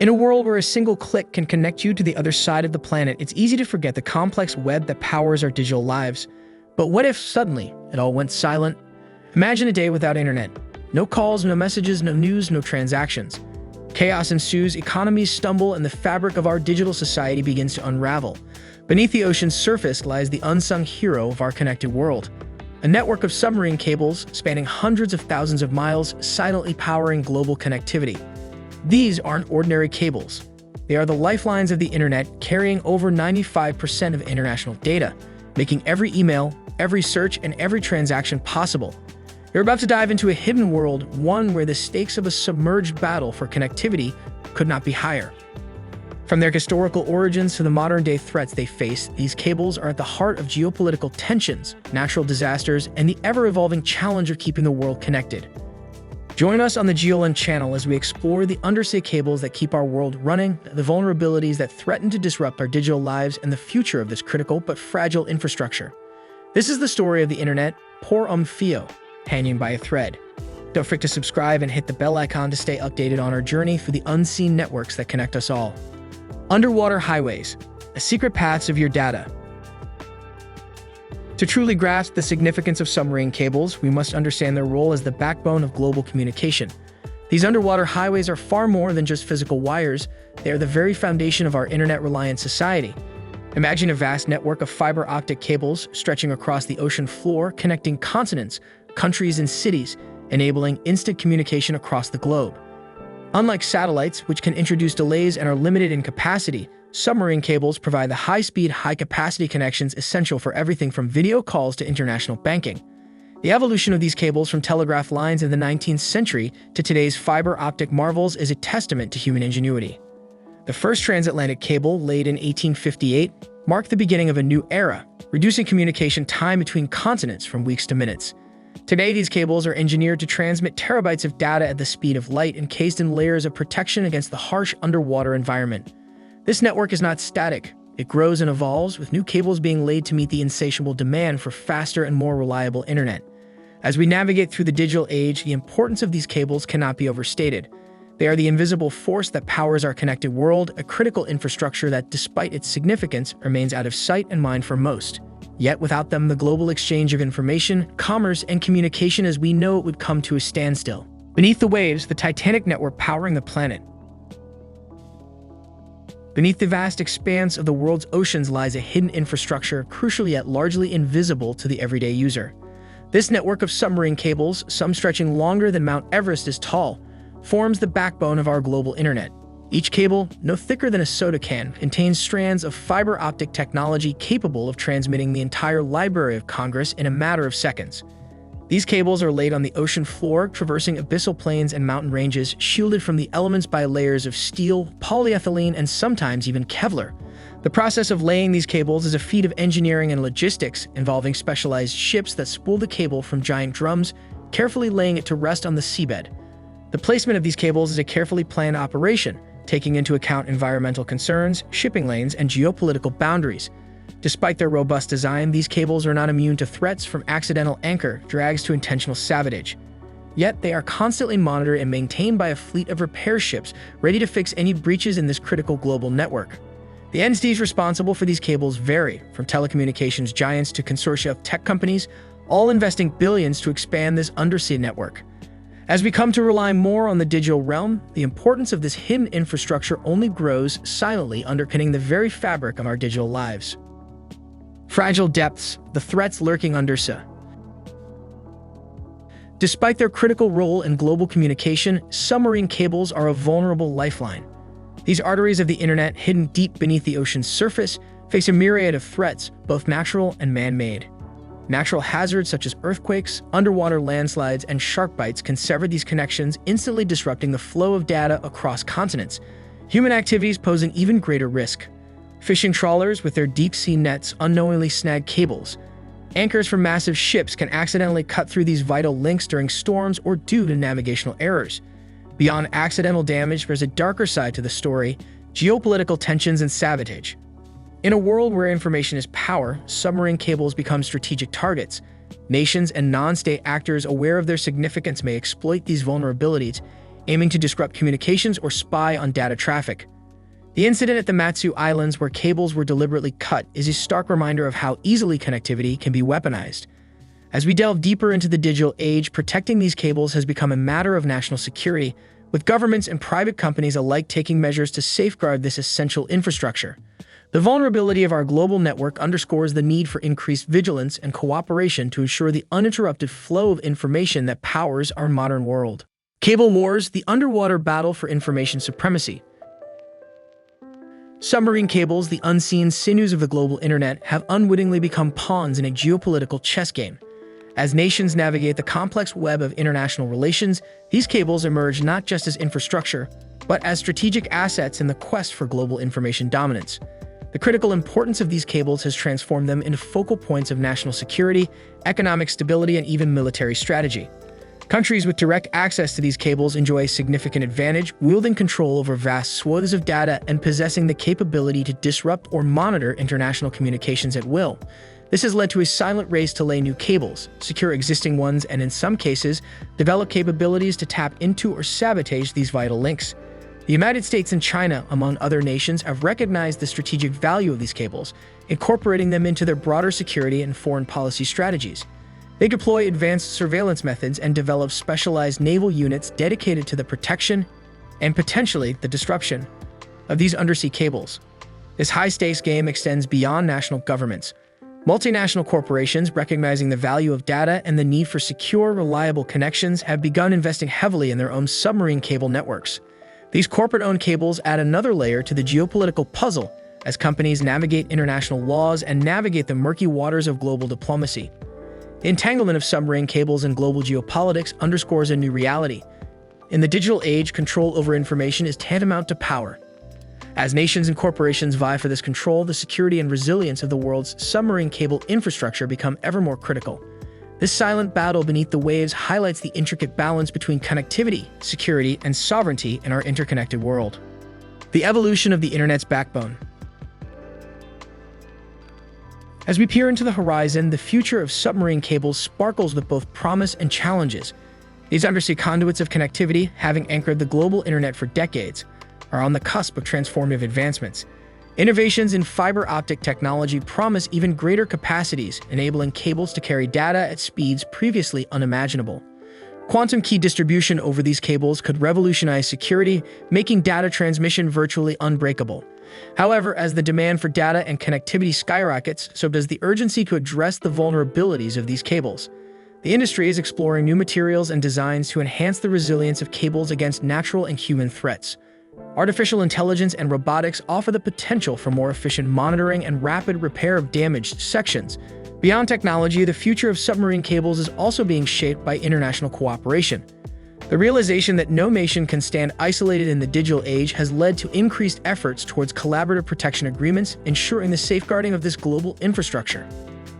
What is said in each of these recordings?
In a world where a single click can connect you to the other side of the planet, it's easy to forget the complex web that powers our digital lives. But what if suddenly it all went silent? Imagine a day without internet. No calls, no messages, no news, no transactions. Chaos ensues, economies stumble, and the fabric of our digital society begins to unravel. Beneath the ocean's surface lies the unsung hero of our connected world. A network of submarine cables spanning hundreds of thousands of miles, silently powering global connectivity. These aren't ordinary cables. They are the lifelines of the internet, carrying over 95% of international data, making every email, every search, and every transaction possible. You're about to dive into a hidden world, one where the stakes of a submerged battle for connectivity could not be higher. From their historical origins to the modern-day threats they face, these cables are at the heart of geopolitical tensions, natural disasters, and the ever-evolving challenge of keeping the world connected. Join us on the GeoLen channel as we explore the undersea cables that keep our world running, the vulnerabilities that threaten to disrupt our digital lives, and the future of this critical but fragile infrastructure. This is the story of the internet, por un fio, hanging by a thread. Don't forget to subscribe and hit the bell icon to stay updated on our journey through the unseen networks that connect us all. Underwater highways, the secret paths of your data. To truly grasp the significance of submarine cables, we must understand their role as the backbone of global communication. These underwater highways are far more than just physical wires. They are the very foundation of our internet-reliant society. Imagine a vast network of fiber optic cables stretching across the ocean floor, connecting continents, countries, and cities, enabling instant communication across the globe. Unlike satellites, which can introduce delays and are limited in capacity, submarine cables provide the high-speed, high-capacity connections essential for everything from video calls to international banking. The evolution of these cables from telegraph lines in the 19th century to today's fiber optic marvels is a testament to human ingenuity. The first transatlantic cable, laid in 1858, marked the beginning of a new era, reducing communication time between continents from weeks to minutes. Today, these cables are engineered to transmit terabytes of data at the speed of light, encased in layers of protection against the harsh underwater environment. This network is not static. It grows and evolves, with new cables being laid to meet the insatiable demand for faster and more reliable internet. As we navigate through the digital age, the importance of these cables cannot be overstated. They are the invisible force that powers our connected world, a critical infrastructure that, despite its significance, remains out of sight and mind for most. Yet without them, the global exchange of information, commerce, and communication as we know it would come to a standstill. Beneath the waves, the titanic network powering the planet. Beneath the vast expanse of the world's oceans lies a hidden infrastructure, crucial yet largely invisible to the everyday user. This network of submarine cables, some stretching longer than Mount Everest is tall, forms the backbone of our global internet. Each cable, no thicker than a soda can, contains strands of fiber optic technology capable of transmitting the entire Library of Congress in a matter of seconds. These cables are laid on the ocean floor, traversing abyssal plains and mountain ranges, shielded from the elements by layers of steel, polyethylene, and sometimes even Kevlar. The process of laying these cables is a feat of engineering and logistics, involving specialized ships that spool the cable from giant drums, carefully laying it to rest on the seabed. The placement of these cables is a carefully planned operation, taking into account environmental concerns, shipping lanes, and geopolitical boundaries. Despite their robust design, these cables are not immune to threats from accidental anchor drags to intentional sabotage. Yet they are constantly monitored and maintained by a fleet of repair ships ready to fix any breaches in this critical global network. The entities responsible for these cables vary, from telecommunications giants to consortia of tech companies, all investing billions to expand this undersea network. As we come to rely more on the digital realm, the importance of this hidden infrastructure only grows, silently underpinning the very fabric of our digital lives. Fragile depths, the threats lurking undersea. Despite their critical role in global communication, submarine cables are a vulnerable lifeline. These arteries of the internet, hidden deep beneath the ocean's surface, face a myriad of threats, both natural and man-made. Natural hazards such as earthquakes, underwater landslides, and shark bites can sever these connections, instantly disrupting the flow of data across continents. Human activities pose an even greater risk. Fishing trawlers with their deep-sea nets unknowingly snag cables. Anchors from massive ships can accidentally cut through these vital links during storms or due to navigational errors. Beyond accidental damage, there's a darker side to the story: geopolitical tensions and sabotage. In a world where information is power, submarine cables become strategic targets. Nations and non-state actors aware of their significance may exploit these vulnerabilities, aiming to disrupt communications or spy on data traffic. The incident at the Matsu Islands where cables were deliberately cut is a stark reminder of how easily connectivity can be weaponized. As we delve deeper into the digital age, protecting these cables has become a matter of national security, with governments and private companies alike taking measures to safeguard this essential infrastructure. The vulnerability of our global network underscores the need for increased vigilance and cooperation to ensure the uninterrupted flow of information that powers our modern world. Cable wars, the underwater battle for information supremacy. Submarine cables, the unseen sinews of the global internet, have unwittingly become pawns in a geopolitical chess game. As nations navigate the complex web of international relations, these cables emerge not just as infrastructure, but as strategic assets in the quest for global information dominance. The critical importance of these cables has transformed them into focal points of national security, economic stability, and even military strategy. Countries with direct access to these cables enjoy a significant advantage, wielding control over vast swathes of data and possessing the capability to disrupt or monitor international communications at will. This has led to a silent race to lay new cables, secure existing ones, and in some cases, develop capabilities to tap into or sabotage these vital links. The United States and China, among other nations, have recognized the strategic value of these cables, incorporating them into their broader security and foreign policy strategies. They deploy advanced surveillance methods and develop specialized naval units dedicated to the protection and potentially the disruption of these undersea cables. This high-stakes game extends beyond national governments. Multinational corporations, recognizing the value of data and the need for secure, reliable connections, have begun investing heavily in their own submarine cable networks. These corporate-owned cables add another layer to the geopolitical puzzle as companies navigate international laws and navigate the murky waters of global diplomacy. The entanglement of submarine cables in global geopolitics underscores a new reality. In the digital age, control over information is tantamount to power. As nations and corporations vie for this control, the security and resilience of the world's submarine cable infrastructure become ever more critical. This silent battle beneath the waves highlights the intricate balance between connectivity, security, and sovereignty in our interconnected world. The evolution of the internet's backbone. As we peer into the horizon, the future of submarine cables sparkles with both promise and challenges. These undersea conduits of connectivity, having anchored the global internet for decades, are on the cusp of transformative advancements. Innovations in fiber optic technology promise even greater capacities, enabling cables to carry data at speeds previously unimaginable. Quantum key distribution over these cables could revolutionize security, making data transmission virtually unbreakable. However, as the demand for data and connectivity skyrockets, so does the urgency to address the vulnerabilities of these cables. The industry is exploring new materials and designs to enhance the resilience of cables against natural and human threats. Artificial intelligence and robotics offer the potential for more efficient monitoring and rapid repair of damaged sections. Beyond technology, the future of submarine cables is also being shaped by international cooperation. The realization that no nation can stand isolated in the digital age has led to increased efforts towards collaborative protection agreements, ensuring the safeguarding of this global infrastructure.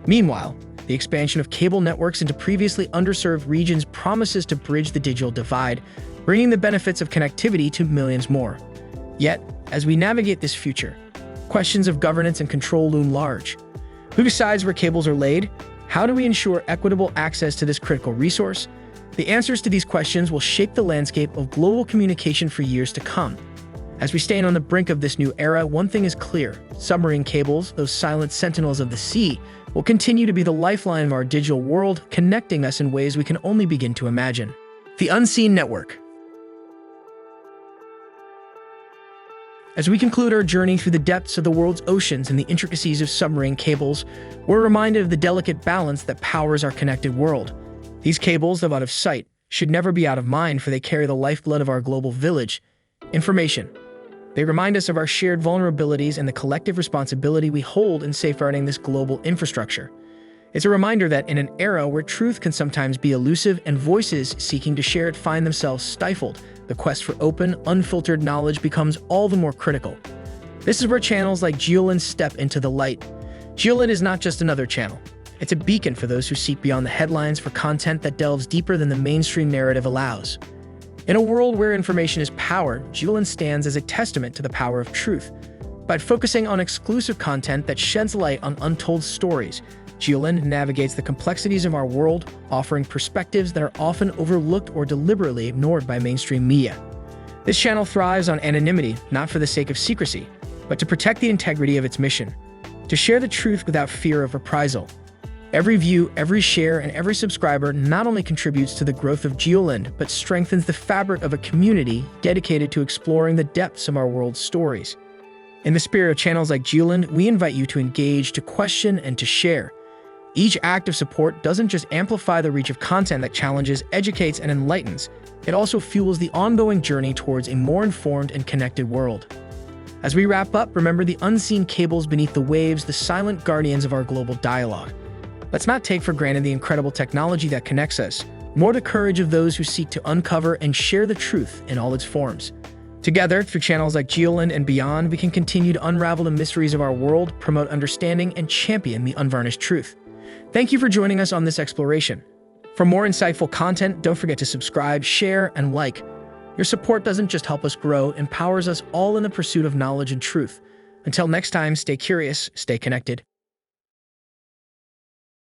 Meanwhile, the expansion of cable networks into previously underserved regions promises to bridge the digital divide, bringing the benefits of connectivity to millions more. Yet, as we navigate this future, questions of governance and control loom large. Who decides where cables are laid? How do we ensure equitable access to this critical resource? The answers to these questions will shape the landscape of global communication for years to come. As we stand on the brink of this new era, one thing is clear: submarine cables, those silent sentinels of the sea, will continue to be the lifeline of our digital world, connecting us in ways we can only begin to imagine. The Unseen Network. As we conclude our journey through the depths of the world's oceans and the intricacies of submarine cables, we're reminded of the delicate balance that powers our connected world. These cables, though out of sight, should never be out of mind, for they carry the lifeblood of our global village: information. They remind us of our shared vulnerabilities and the collective responsibility we hold in safeguarding this global infrastructure. It's a reminder that in an era where truth can sometimes be elusive and voices seeking to share it find themselves stifled, the quest for open, unfiltered knowledge becomes all the more critical. This is where channels like GeoLin step into the light. GeoLin is not just another channel. It's a beacon for those who seek beyond the headlines for content that delves deeper than the mainstream narrative allows. In a world where information is power, GeoLin stands as a testament to the power of truth. By focusing on exclusive content that sheds light on untold stories, Geolind navigates the complexities of our world, offering perspectives that are often overlooked or deliberately ignored by mainstream media. This channel thrives on anonymity, not for the sake of secrecy, but to protect the integrity of its mission, to share the truth without fear of reprisal. Every view, every share, and every subscriber not only contributes to the growth of Geolind, but strengthens the fabric of a community dedicated to exploring the depths of our world's stories. In the spirit of channels like Geolind, we invite you to engage, to question, and to share. Each act of support doesn't just amplify the reach of content that challenges, educates, and enlightens, it also fuels the ongoing journey towards a more informed and connected world. As we wrap up, remember the unseen cables beneath the waves, the silent guardians of our global dialogue. Let's not take for granted the incredible technology that connects us, nor the courage of those who seek to uncover and share the truth in all its forms. Together, through channels like Geolind and beyond, we can continue to unravel the mysteries of our world, promote understanding, and champion the unvarnished truth. Thank you for joining us on this exploration. For more insightful content, don't forget to subscribe, share, and like. Your support doesn't just help us grow, it empowers us all in the pursuit of knowledge and truth. Until next time, stay curious, stay connected.